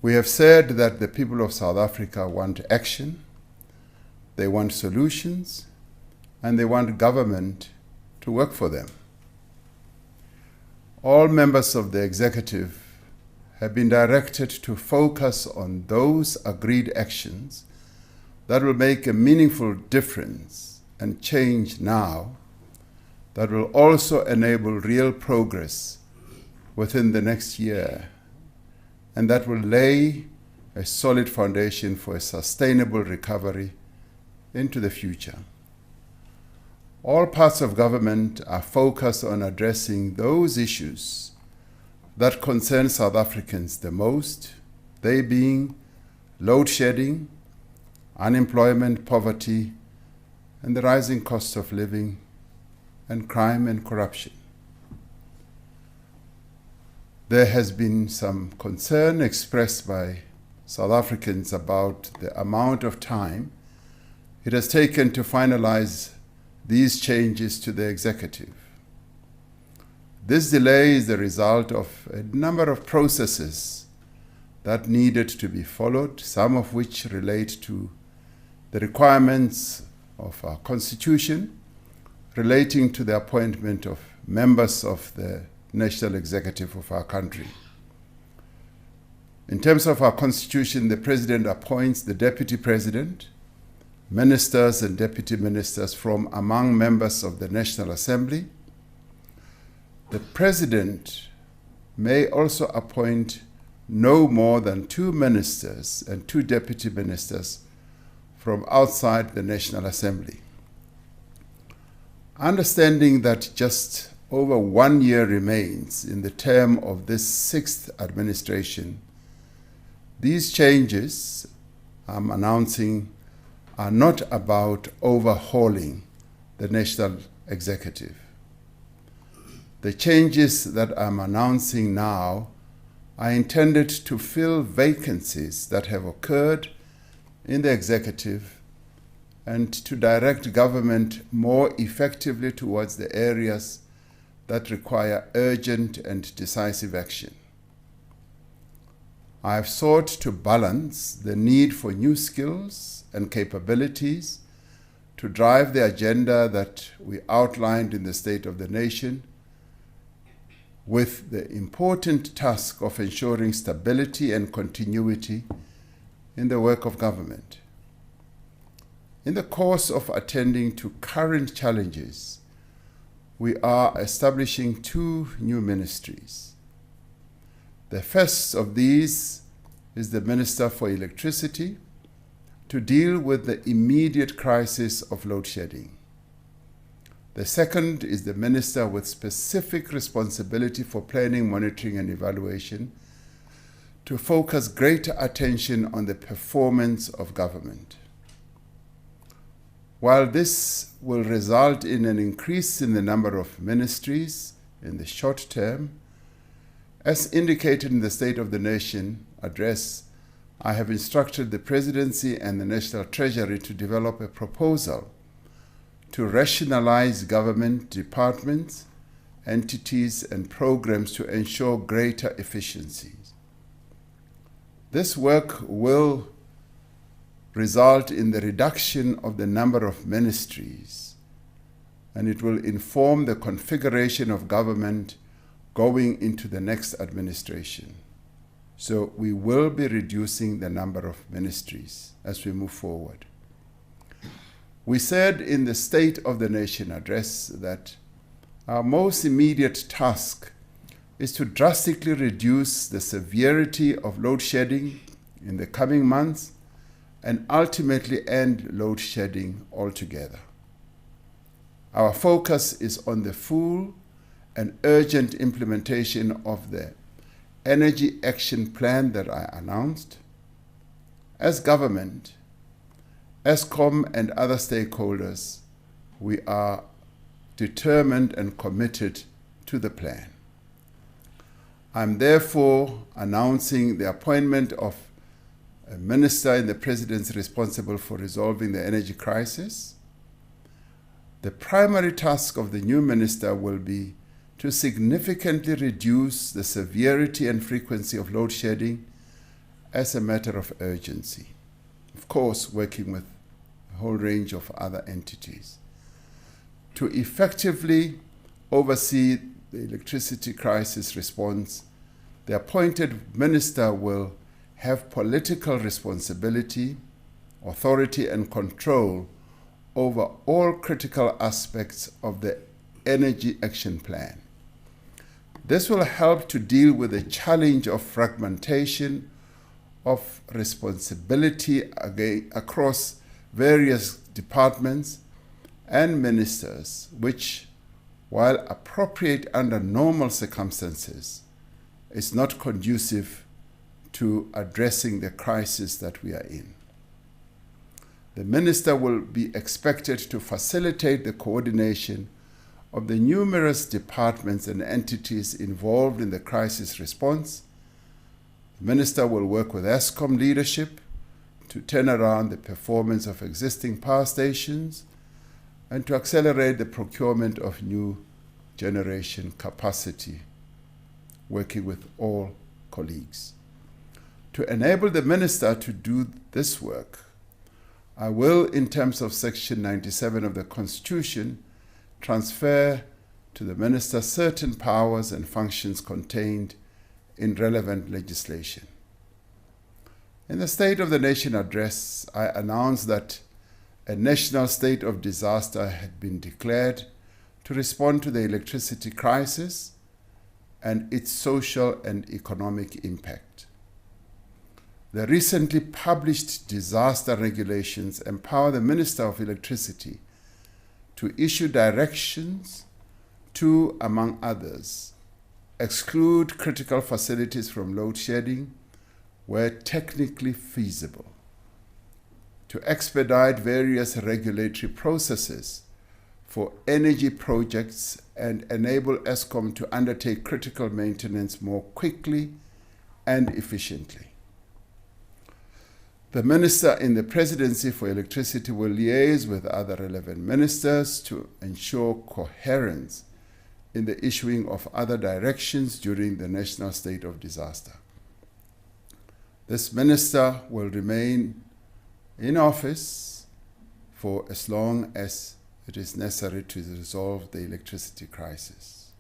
We have said that the people of South Africa want action, they want solutions, and they want government to work for them. All members of the executive have been directed to focus on those agreed actions that will make a meaningful difference and change now, that will also enable real progress within the next year, and that will lay a solid foundation for a sustainable recovery into the future. All parts of government are focused on addressing those issues that concern South Africans the most, they being load shedding, unemployment, poverty, and the rising cost of living, and crime and corruption. There has been some concern expressed by South Africans about the amount of time it has taken to finalize these changes to the executive. This delay is the result of a number of processes that needed to be followed, some of which relate to the requirements of our Constitution relating to the appointment of members of the national executive of our country. In terms of our Constitution, the President appoints the Deputy President, ministers and deputy ministers from among members of the National Assembly. The President may also appoint no more than 2 ministers and 2 deputy ministers from outside the National Assembly. Understanding that just over 1 year remains in the term of this 6th administration, these changes I'm announcing are not about overhauling the national executive. The changes that I'm announcing now are intended to fill vacancies that have occurred in the executive and to direct government more effectively towards the areas that require urgent and decisive action. I have sought to balance the need for new skills and capabilities to drive the agenda that we outlined in the State of the Nation with the important task of ensuring stability and continuity in the work of government. In the course of attending to current challenges, we are establishing 2 new ministries. The first of these is the Minister for Electricity to deal with the immediate crisis of load shedding. The second is the Minister with specific responsibility for planning, monitoring, and evaluation to focus greater attention on the performance of government. While this will result in an increase in the number of ministries in the short term, as indicated in the State of the Nation address, I have instructed the Presidency and the National Treasury to develop a proposal to rationalize government departments, entities, and programs to ensure greater efficiencies. This work will result in the reduction of the number of ministries, and it will inform the configuration of government going into the next administration. So we will be reducing the number of ministries as we move forward. We said in the State of the Nation address that our most immediate task is to drastically reduce the severity of load shedding in the coming months and ultimately end load shedding altogether. Our focus is on the full and urgent implementation of the Energy Action Plan that I announced. As government, Eskom and other stakeholders, we are determined and committed to the plan. I'm therefore announcing the appointment of a minister in the Presidency responsible for resolving the energy crisis. The primary task of the new minister will be to significantly reduce the severity and frequency of load shedding as a matter of urgency. Of course, working with a whole range of other entities. To effectively oversee the electricity crisis response, the appointed minister will have political responsibility, authority, and control over all critical aspects of the Energy Action Plan. This will help to deal with the challenge of fragmentation of responsibility across various departments and ministers, which, while appropriate under normal circumstances, is not conducive to addressing the crisis that we are in. The minister will be expected to facilitate the coordination of the numerous departments and entities involved in the crisis response. The minister will work with ESCOM leadership to turn around the performance of existing power stations and to accelerate the procurement of new generation capacity, working with all colleagues. To enable the minister to do this work, I will, in terms of Section 97 of the Constitution, transfer to the minister certain powers and functions contained in relevant legislation. In the State of the Nation address, I announced that a national state of disaster had been declared to respond to the electricity crisis and its social and economic impact. The recently published disaster regulations empower the Minister of Electricity to issue directions to, among others, exclude critical facilities from load shedding where technically feasible, to expedite various regulatory processes for energy projects and enable ESCOM to undertake critical maintenance more quickly and efficiently. The Minister in the Presidency for Electricity will liaise with other relevant ministers to ensure coherence in the issuing of other directions during the national state of disaster. This minister will remain in office for as long as it is necessary to resolve the electricity crisis.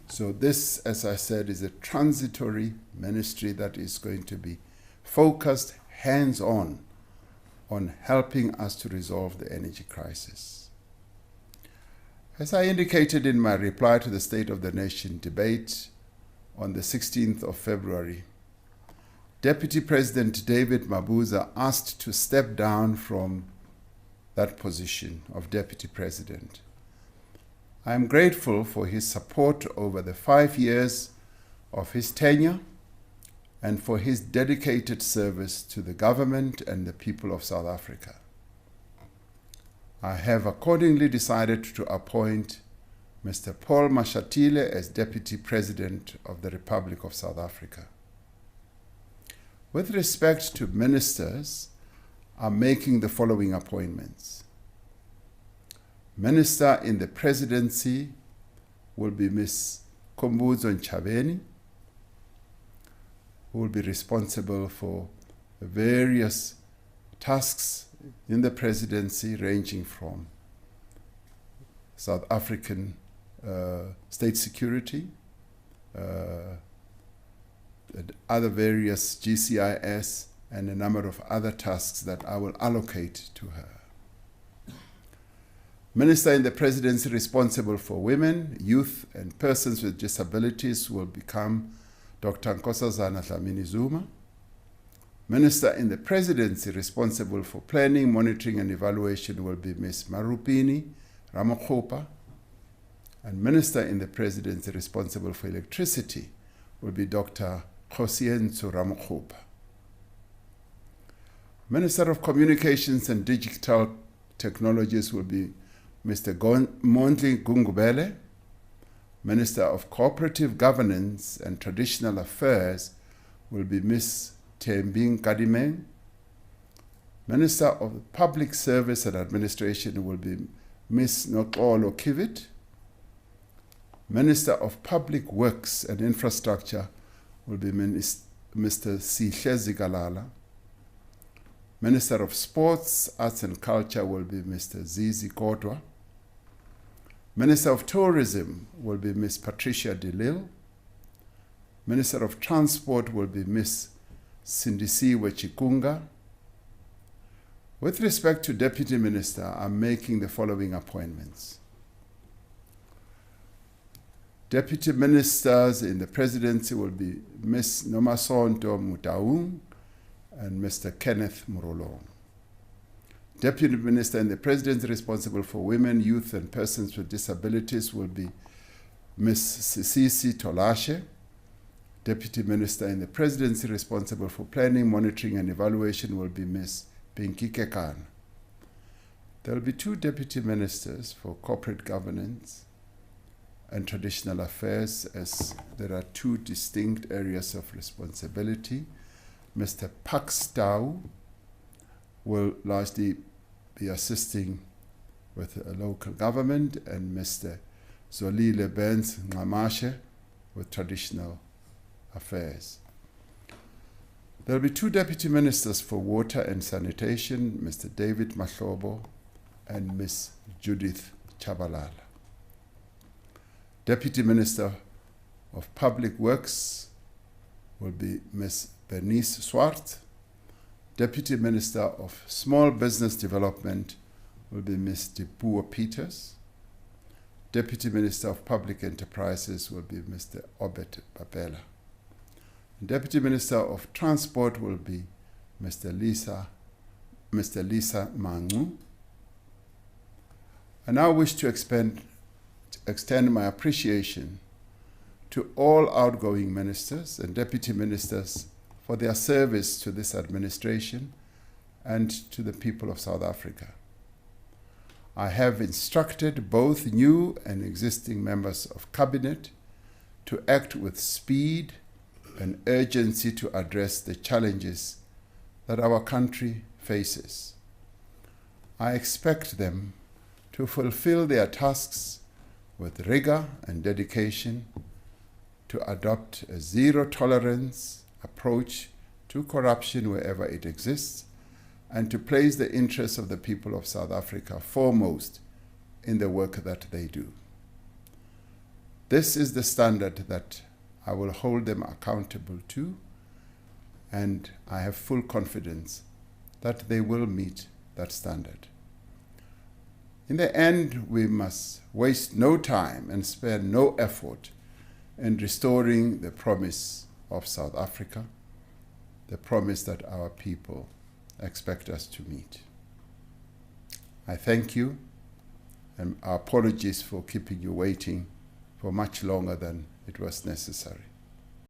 So this, as I said, is a transitory ministry that is going to be focused hands-on on helping us to resolve the energy crisis. As I indicated in my reply to the State of the Nation debate on the 16th of February, Deputy President David Mabuza asked to step down from that position of Deputy President. I am grateful for his support over the 5 years of his tenure and for his dedicated service to the government and the people of South Africa. I have accordingly decided to appoint Mr. Paul Mashatile as Deputy President of the Republic of South Africa. With respect to ministers, I'm making the following appointments. Minister in the Presidency will be Ms. Khumbudzo Ntshavheni, who will be responsible for the various tasks in the presidency ranging from South African state security, other various GCIS, and a number of other tasks that I will allocate to her. Minister in the Presidency responsible for women, youth, and persons with disabilities will become Dr. Nkosazana Dlamini-Zuma. Minister in the Presidency responsible for planning, monitoring, and evaluation will be Ms. Marupini Ramakgopa. And Minister in the Presidency responsible for electricity will be Dr. Khosientso Ramakgopa. Minister of Communications and Digital Technologies will be Mr. Mondli Gungubele. Minister of Cooperative Governance and Traditional Affairs will be Ms. Thembi Nkadimeng. Minister of Public Service and Administration will be Ms. Noxolo Kivit. Minister of Public Works and Infrastructure will be Mr. Sihle Zikalala. Minister of Sports, Arts and Culture will be Mr. Zizi Kodwa. Minister of Tourism will be Ms. Patricia de Lille. Minister of Transport will be Ms. Sindisiwe Chikunga. With respect to Deputy Minister, I'm making the following appointments. Deputy Ministers in the Presidency will be Ms. Nomasonto Mutaung and Mr. Kenneth Murolong. Deputy Minister in the Presidency responsible for women, youth and persons with disabilities will be Ms. Sisisi Tolashe. Deputy Minister in the Presidency responsible for planning, monitoring and evaluation will be Ms. Pinky Kekana. There will be 2 Deputy Ministers for Corporate Governance and Traditional Affairs, as there are 2 distinct areas of responsibility. Mr. Pax Tau will largely be assisting with local government, and Mr. Zolile Benz Ngamashe with traditional affairs. There will be 2 Deputy Ministers for Water and Sanitation, Mr. David Mahlobo and Ms. Judith Chabalala. Deputy Minister of Public Works will be Ms. Bernice Swart. Deputy Minister of Small Business Development will be Ms. Dipuo Peters. Deputy Minister of Public Enterprises will be Mr. Obet Babela. Deputy Minister of Transport will be Mr. Lisa Mangu. I now wish to extend my appreciation to all outgoing ministers and deputy ministers for their service to this administration and to the people of South Africa. I have instructed both new and existing members of Cabinet to act with speed and urgency to address the challenges that our country faces. I expect them to fulfill their tasks with rigor and dedication, to adopt a zero-tolerance approach to corruption wherever it exists, and to place the interests of the people of South Africa foremost in the work that they do. This is the standard that I will hold them accountable to, and I have full confidence that they will meet that standard. In the end, we must waste no time and spare no effort in restoring the promise of South Africa, the promise that our people expect us to meet. I thank you, and our apologies for keeping you waiting for much longer than it was necessary.